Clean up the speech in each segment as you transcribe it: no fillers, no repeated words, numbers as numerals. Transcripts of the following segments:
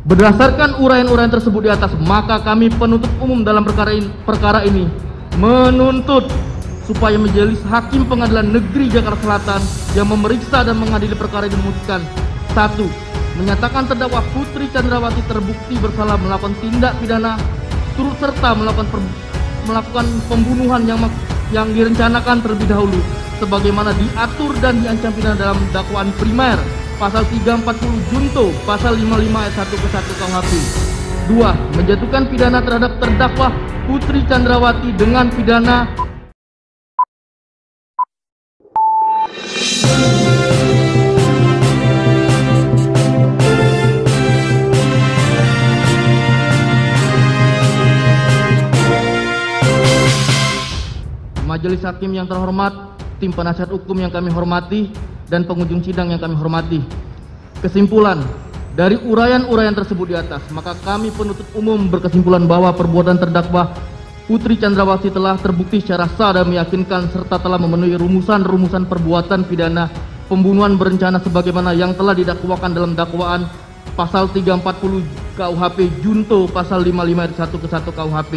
Berdasarkan uraian-uraian tersebut di atas, maka kami penuntut umum dalam perkara ini menuntut supaya Majelis Hakim Pengadilan Negeri Jakarta Selatan yang memeriksa dan mengadili perkara ini memutuskan: 1. Menyatakan terdakwa Putri Chandrawati terbukti bersalah melakukan tindak pidana turut serta melakukan pembunuhan yang direncanakan terlebih dahulu sebagaimana diatur dan diancam pidana dalam dakwaan primer pasal 340 junto pasal 55 ayat 1 ke 1 KUHP. 2. Menjatuhkan pidana terhadap terdakwa Putri Chandrawati dengan pidana Majelis Hakim yang terhormat, tim penasihat hukum yang kami hormati, dan pengunjung sidang yang kami hormati. Kesimpulan dari uraian-uraian tersebut di atas, maka kami penuntut umum berkesimpulan bahwa perbuatan terdakwa Putri Chandrawati telah terbukti secara sah dan meyakinkan serta telah memenuhi rumusan-rumusan perbuatan pidana pembunuhan berencana sebagaimana yang telah didakwakan dalam dakwaan pasal 340 KUHP junto pasal 55 ayat 1 ke 1 KUHP.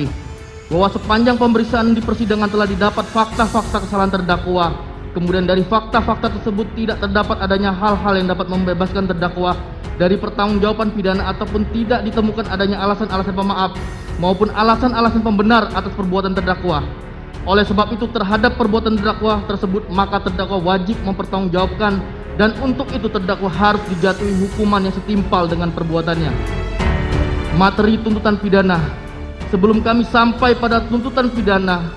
Bahwa sepanjang pemeriksaan di persidangan telah didapat fakta-fakta kesalahan terdakwa. Kemudian dari fakta-fakta tersebut tidak terdapat adanya hal-hal yang dapat membebaskan terdakwa dari pertanggungjawaban pidana ataupun tidak ditemukan adanya alasan-alasan pemaaf maupun alasan-alasan pembenar atas perbuatan terdakwa. Oleh sebab itu terhadap perbuatan terdakwa tersebut maka terdakwa wajib mempertanggungjawabkan dan untuk itu terdakwa harus dijatuhi hukuman yang setimpal dengan perbuatannya. Materi tuntutan pidana. Sebelum kami sampai pada tuntutan pidana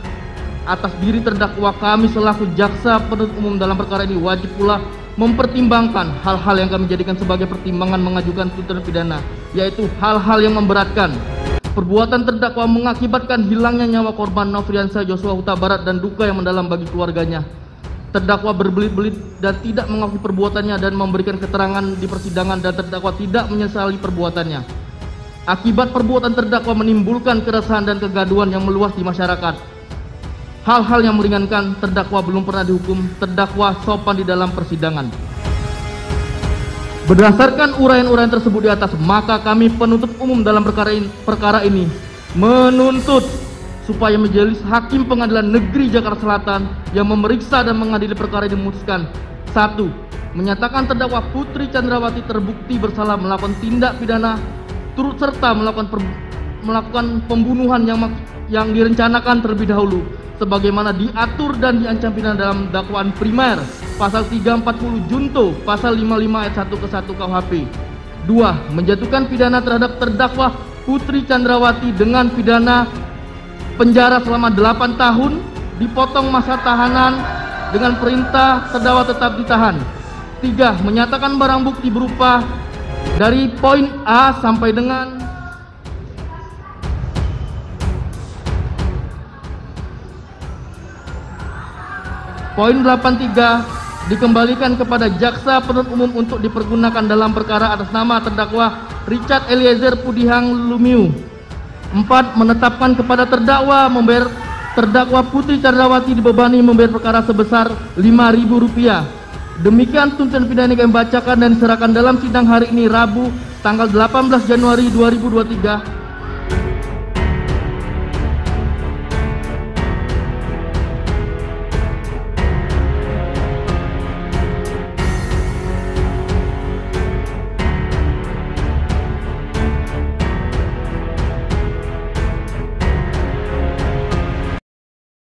atas diri terdakwa, kami selaku jaksa penuntut umum dalam perkara ini wajib pula mempertimbangkan hal-hal yang kami jadikan sebagai pertimbangan mengajukan tuntutan pidana, yaitu hal-hal yang memberatkan. Perbuatan terdakwa mengakibatkan hilangnya nyawa korban Nofriansah Joshua Huta Barat dan duka yang mendalam bagi keluarganya. Terdakwa berbelit-belit dan tidak mengakui perbuatannya dan memberikan keterangan di persidangan, dan terdakwa tidak menyesali perbuatannya. Akibat perbuatan terdakwa menimbulkan keresahan dan kegaduhan yang meluas di masyarakat. Hal-hal yang meringankan, terdakwa belum pernah dihukum, terdakwa sopan di dalam persidangan. Berdasarkan uraian-uraian tersebut di atas, maka kami penuntut umum dalam perkara ini menuntut supaya Majelis Hakim Pengadilan Negeri Jakarta Selatan yang memeriksa dan mengadili perkara ini memutuskan: 1. Menyatakan terdakwa Putri Chandrawati terbukti bersalah melakukan tindak pidana turut serta melakukan pembunuhan yang direncanakan terlebih dahulu sebagaimana diatur dan diancam pidana dalam dakwaan primer pasal 340 junto pasal 55 ayat 1 ke 1 KUHP. 2. Menjatuhkan pidana terhadap terdakwa Putri Chandrawati dengan pidana penjara selama 8 tahun, dipotong masa tahanan dengan perintah terdakwa tetap ditahan. 3. Menyatakan barang bukti berupa dari poin A sampai dengan poin 83 dikembalikan kepada jaksa penuntut umum untuk dipergunakan dalam perkara atas nama terdakwa Richard Eliezer Pudihang Lumiu. 4. Menetapkan kepada terdakwa membayar terdakwa Putri Chandrawati dibebani membayar perkara sebesar Rp5.000. Demikian tuntutan pidana yang kami bacakan dan diserahkan dalam sidang hari ini Rabu tanggal 18 Januari 2023